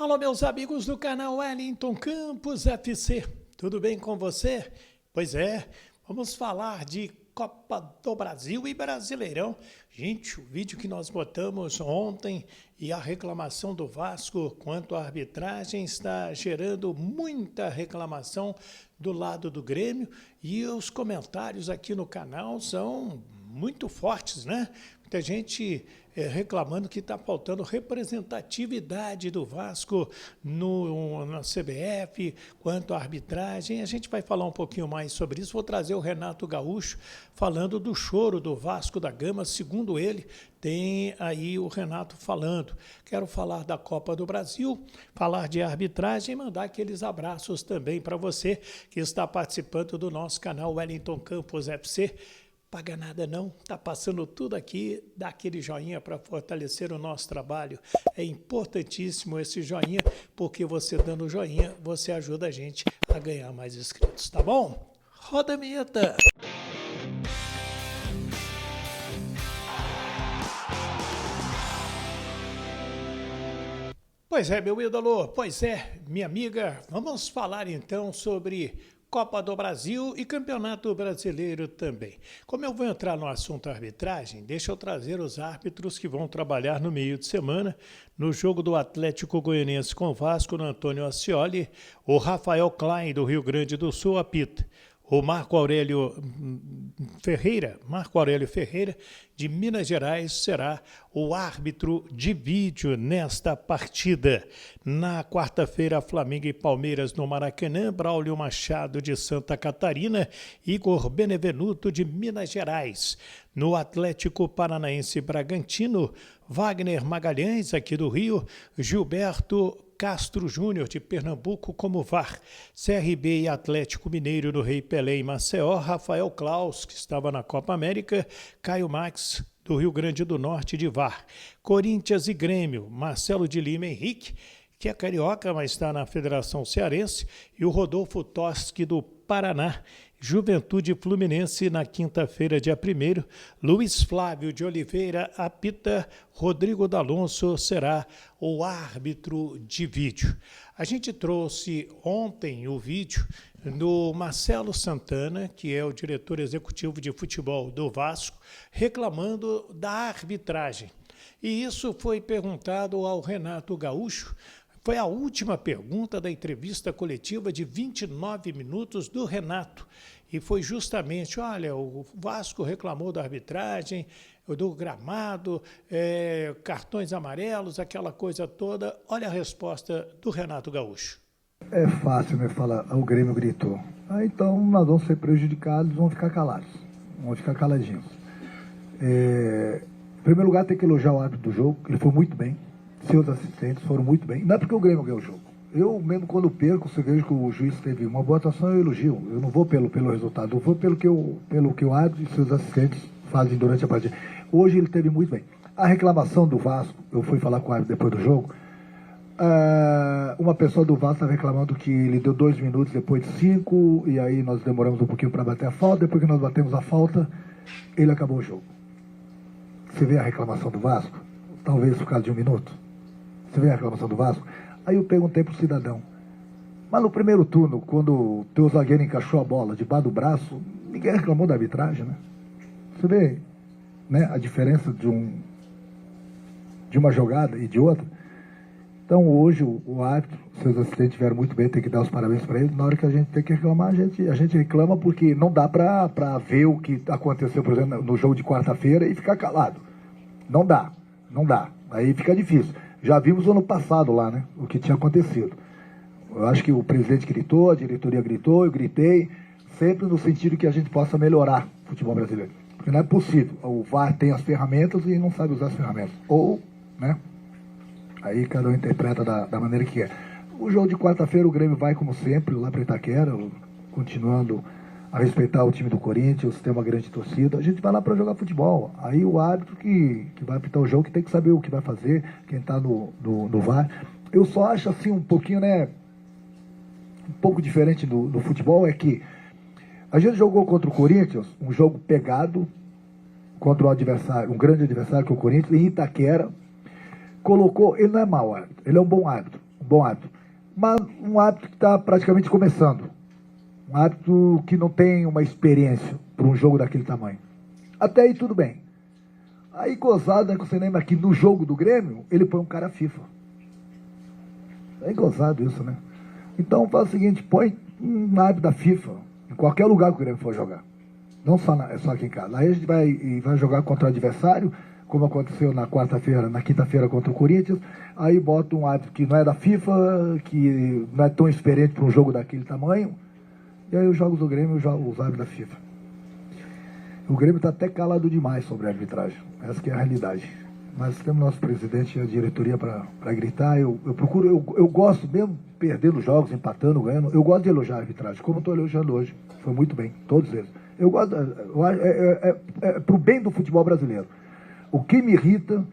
Alô, meus amigos do canal Wellington Campos FC, tudo bem com você? Pois é, vamos falar de Copa do Brasil e Brasileirão. Gente, o vídeo que nós botamos ontem e a reclamação do Vasco quanto à arbitragem está gerando muita reclamação do lado do Grêmio e os comentários aqui no canal são muito fortes, né? Muita gente reclamando que está faltando representatividade do Vasco na CBF, quanto à arbitragem. A gente vai falar um pouquinho mais sobre isso. Vou trazer o Renato Gaúcho falando do choro do Vasco da Gama. Segundo ele, tem aí o Renato falando. Quero falar da Copa do Brasil, falar de arbitragem e mandar aqueles abraços também para você que está participando do nosso canal Wellington Campos FC. Paga nada não, tá passando tudo aqui, dá aquele joinha para fortalecer o nosso trabalho. É importantíssimo esse joinha, porque você dando joinha, você ajuda a gente a ganhar mais inscritos, tá bom? Roda a vinheta! Pois é, meu ídolo, pois é, minha amiga, vamos falar então sobre Copa do Brasil e Campeonato Brasileiro também. Como eu vou entrar no assunto arbitragem, deixa eu trazer os árbitros que vão trabalhar no meio de semana no jogo do Atlético Goianiense com Vasco, no Antônio Ascioli. O Rafael Klein, do Rio Grande do Sul, apita. O Marco Aurélio Ferreira, de Minas Gerais, será o árbitro de vídeo nesta partida. Na quarta-feira, Flamengo e Palmeiras no Maracanã, Braulio Machado de Santa Catarina, Igor Benevenuto de Minas Gerais. No Atlético Paranaense Bragantino, Wagner Magalhães, aqui do Rio, Gilberto Castro Júnior, de Pernambuco, como VAR. CRB e Atlético Mineiro no Rei Pelé em Maceió, Rafael Klaus, que estava na Copa América, Caio Max, do Rio Grande do Norte, de VAR. Corinthians e Grêmio, Marcelo de Lima Henrique, que é carioca, mas está na Federação Cearense, e o Rodolfo Toschi, do Paraná. Juventude Fluminense na quinta-feira, dia 1º. Luiz Flávio de Oliveira apita. Rodrigo D'Alonso será o árbitro de vídeo. A gente trouxe ontem o vídeo do Marcelo Santana, que é o diretor executivo de futebol do Vasco, reclamando da arbitragem. E isso foi perguntado ao Renato Gaúcho. Foi a última pergunta da entrevista coletiva de 29 minutos do Renato. E foi justamente, olha, o Vasco reclamou da arbitragem, do gramado, cartões amarelos, aquela coisa toda. Olha a resposta do Renato Gaúcho. É fácil, né, falar, o Grêmio gritou. Então nós vamos ser prejudicados, vamos ficar calados, vamos ficar caladinhos. Em primeiro lugar, tem que elogiar o árbitro do jogo, ele foi muito bem. Seus assistentes foram muito bem. Não é porque o Grêmio ganhou o jogo. Eu mesmo quando perco, se eu vejo que o juiz teve uma boa atuação, eu elogio. Eu não vou pelo resultado, eu vou pelo que o árbitro e seus assistentes fazem durante a partida. Hoje ele teve muito bem. A reclamação do Vasco, eu fui falar com o árbitro depois do jogo, uma pessoa do Vasco estava reclamando que ele deu 2 minutos depois de 5, e aí nós demoramos um pouquinho para bater a falta, depois que nós batemos a falta, ele acabou o jogo. Você vê a reclamação do Vasco? Talvez por causa de 1 minuto. Você vê a reclamação do Vasco? Aí eu perguntei pro cidadão, mas no primeiro turno, quando o teu zagueiro encaixou a bola debaixo do braço, ninguém reclamou da arbitragem, né? Você vê, né, a diferença de uma jogada e de outra. Então hoje o árbitro, seus assistentes tiveram muito bem, tem que dar os parabéns para ele. Na hora que a gente tem que reclamar, a gente reclama porque não dá para ver o que aconteceu, por exemplo, no jogo de quarta-feira e ficar calado. Não dá. Aí fica difícil. Já vimos ano passado lá, né, o que tinha acontecido. Eu acho que o presidente gritou, a diretoria gritou, eu gritei, sempre no sentido que a gente possa melhorar o futebol brasileiro. Porque não é possível. O VAR tem as ferramentas e não sabe usar as ferramentas. Ou, né, aí cada um interpreta da maneira que quer. O jogo de quarta-feira, o Grêmio vai, como sempre, lá para Itaquera, continuando a respeitar o time do Corinthians, tem uma grande torcida. A gente vai lá para jogar futebol. Aí o árbitro que vai apitar o jogo, que tem que saber o que vai fazer, quem está no VAR. Eu só acho assim um pouquinho, né, um pouco diferente do futebol, é que a gente jogou contra o Corinthians, um jogo pegado contra um adversário, um grande adversário que é o Corinthians, em Itaquera. Colocou, ele não é mau árbitro, ele é um bom árbitro. bom árbitro. Mas um árbitro que está praticamente começando. Um árbitro que não tem uma experiência para um jogo daquele tamanho. Até aí tudo bem. Aí gozado, que você lembra que no jogo do Grêmio, ele põe um cara FIFA. É gozado isso, né? Então faz o seguinte, põe um árbitro da FIFA em qualquer lugar que o Grêmio for jogar. Não só aqui em casa. Aí a gente vai jogar contra o adversário, como aconteceu na quinta-feira contra o Corinthians. Aí bota um árbitro que não é da FIFA, que não é tão experiente para um jogo daquele tamanho. E aí os jogos do Grêmio, os árbitros da FIFA. O Grêmio está até calado demais sobre a arbitragem. Essa que é a realidade. Mas temos nosso presidente e a diretoria para gritar. Eu gosto, mesmo perdendo jogos, empatando, ganhando, eu gosto de elogiar a arbitragem, como estou elogiando hoje. Foi muito bem, todos eles. Eu gosto, é para o bem do futebol brasileiro. O que me irrita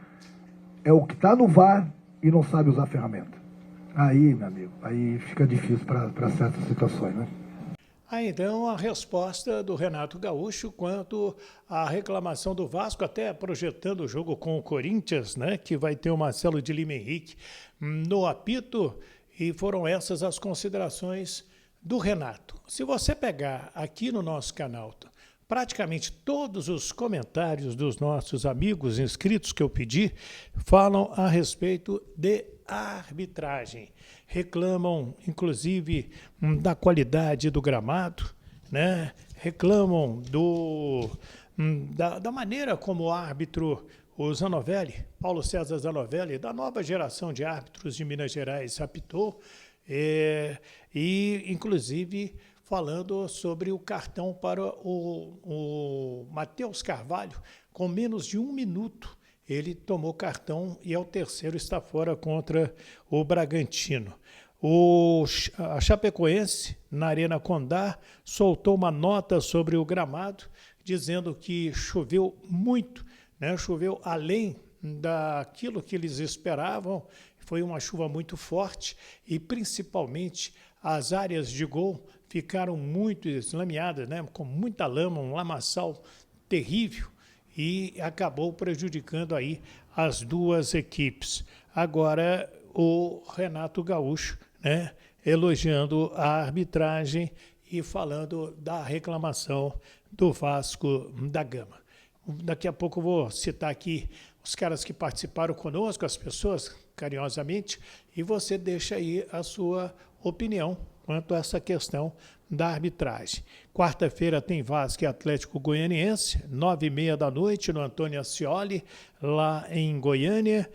é o que está no VAR e não sabe usar a ferramenta. Aí, meu amigo, aí fica difícil para certas situações, né? Aí então a resposta do Renato Gaúcho quanto à reclamação do Vasco, até projetando o jogo com o Corinthians, né, que vai ter o Marcelo de Lima Henrique no apito, e foram essas as considerações do Renato. Se você pegar aqui no nosso canal, praticamente todos os comentários dos nossos amigos inscritos que eu pedi falam a respeito de arbitragem. Reclamam, inclusive, da qualidade do gramado, né? Reclamam da maneira como o árbitro, o Zanovelli, Paulo César Zanovelli, da nova geração de árbitros de Minas Gerais, apitou, e, inclusive, falando sobre o cartão para o Matheus Carvalho, com menos de 1 minuto, ele tomou cartão e é o terceiro está fora contra o Bragantino. A Chapecoense, na Arena Condá, soltou uma nota sobre o gramado, dizendo que choveu muito, né? Choveu além daquilo que eles esperavam, foi uma chuva muito forte e, principalmente, as áreas de gol ficaram muito eslameadas, né? Com muita lama, um lamaçal terrível, e acabou prejudicando aí as duas equipes. Agora, o Renato Gaúcho, né, elogiando a arbitragem e falando da reclamação do Vasco da Gama. Daqui a pouco eu vou citar aqui os caras que participaram conosco, as pessoas, carinhosamente, e você deixa aí a sua opinião quanto a essa questão da arbitragem. Quarta-feira tem Vasco e Atlético Goianiense, 9h30 da noite, no Antônio Ascioli, lá em Goiânia.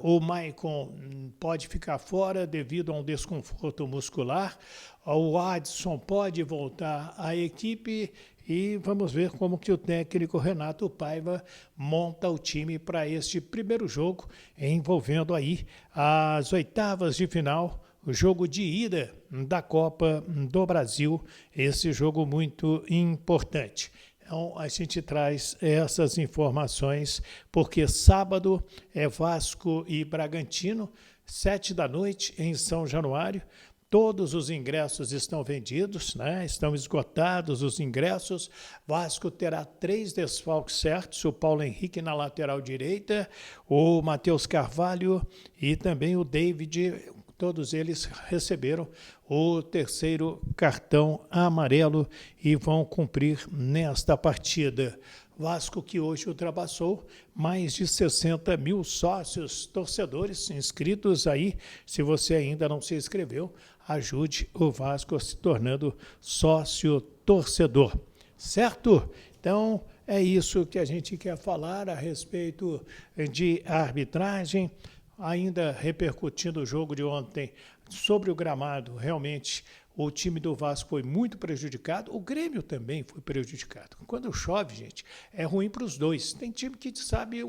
O Maicon pode ficar fora devido a um desconforto muscular. O Adson pode voltar à equipe e vamos ver como que o técnico Renato Paiva monta o time para este primeiro jogo, envolvendo aí as oitavas de final, o jogo de ida da Copa do Brasil, esse jogo muito importante. Então, a gente traz essas informações, porque sábado é Vasco e Bragantino, 7 da noite em São Januário. Todos os ingressos estão vendidos, né? Estão esgotados os ingressos. Vasco terá 3 desfalques certos, o Paulo Henrique na lateral direita, o Matheus Carvalho e também o David. Todos eles receberam o terceiro cartão amarelo e vão cumprir nesta partida. Vasco que hoje ultrapassou mais de 60 mil sócios, torcedores inscritos aí. Se você ainda não se inscreveu, ajude o Vasco se tornando sócio torcedor, certo? Então, é isso que a gente quer falar a respeito de arbitragem. Ainda repercutindo o jogo de ontem sobre o gramado, realmente o time do Vasco foi muito prejudicado, o Grêmio também foi prejudicado. Quando chove, gente, é ruim para os dois. Tem time que sabe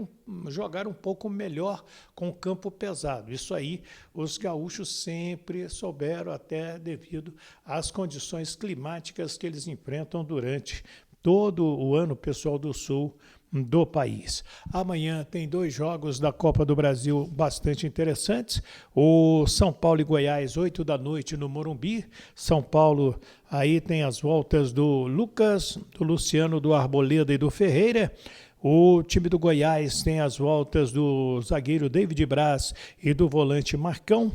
jogar um pouco melhor com o campo pesado. Isso aí os gaúchos sempre souberam, até devido às condições climáticas que eles enfrentam durante todo o ano, pessoal do Sul do país. Amanhã tem 2 jogos da Copa do Brasil bastante interessantes. O São Paulo e Goiás, 8 da noite no Morumbi. São Paulo, aí tem as voltas do Lucas, do Luciano, do Arboleda e do Ferreira. O time do Goiás tem as voltas do zagueiro David Braz e do volante Marcão.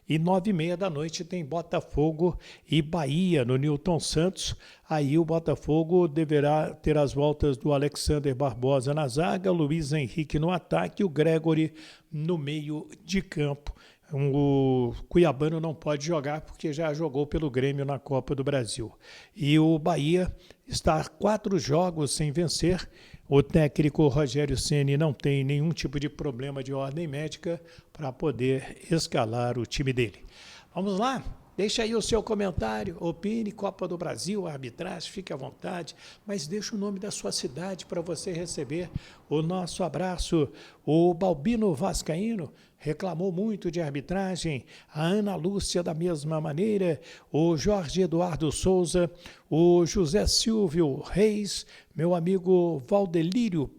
E 9h30 da noite tem Botafogo e Bahia no Newton Santos. Aí o Botafogo deverá ter as voltas do Alexander Barbosa na zaga, o Luiz Henrique no ataque e o Gregory no meio de campo. O cuiabano não pode jogar porque já jogou pelo Grêmio na Copa do Brasil. E o Bahia está 4 jogos sem vencer. O técnico Rogério Ceni não tem nenhum tipo de problema de ordem médica para poder escalar o time dele. Vamos lá? Deixa aí o seu comentário, opine, Copa do Brasil, arbitragem, fique à vontade, mas deixa o nome da sua cidade para você receber o nosso abraço. O Balbino Vascaíno reclamou muito de arbitragem, a Ana Lúcia da mesma maneira, o Jorge Eduardo Souza, o José Silvio Reis, meu amigo Valdelírio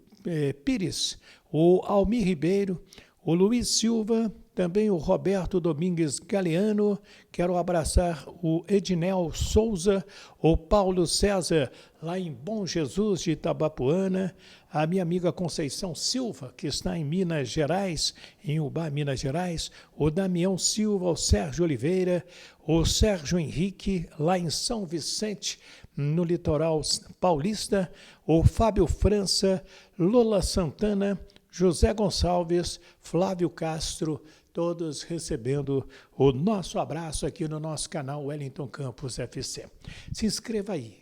Pires, o Almir Ribeiro, o Luiz Silva, também o Roberto Domingues Galeano, quero abraçar o Ednel Souza, o Paulo César, lá em Bom Jesus de Itabapoana, a minha amiga Conceição Silva, que está em Minas Gerais, em Ubá, Minas Gerais, o Damião Silva, o Sérgio Oliveira, o Sérgio Henrique, lá em São Vicente, no litoral paulista, o Fábio França, Lola Santana, José Gonçalves, Flávio Castro, todos recebendo o nosso abraço aqui no nosso canal Wellington Campos FC. Se inscreva aí,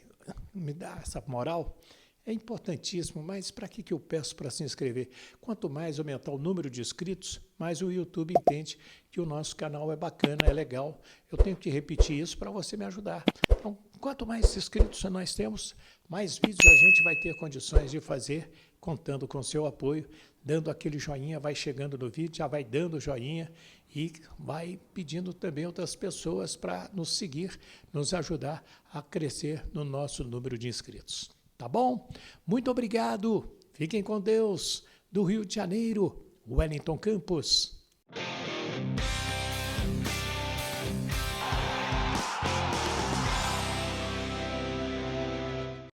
me dá essa moral, é importantíssimo, mas para que eu peço para se inscrever? Quanto mais aumentar o número de inscritos, mais o YouTube entende que o nosso canal é bacana, é legal. Eu tenho que repetir isso para você me ajudar. Então, quanto mais inscritos nós temos, mais vídeos a gente vai ter condições de fazer, contando com o seu apoio, dando aquele joinha, vai chegando no vídeo, já vai dando joinha e vai pedindo também outras pessoas para nos seguir, nos ajudar a crescer no nosso número de inscritos. Tá bom? Muito obrigado. Fiquem com Deus. Do Rio de Janeiro, Wellington Campos.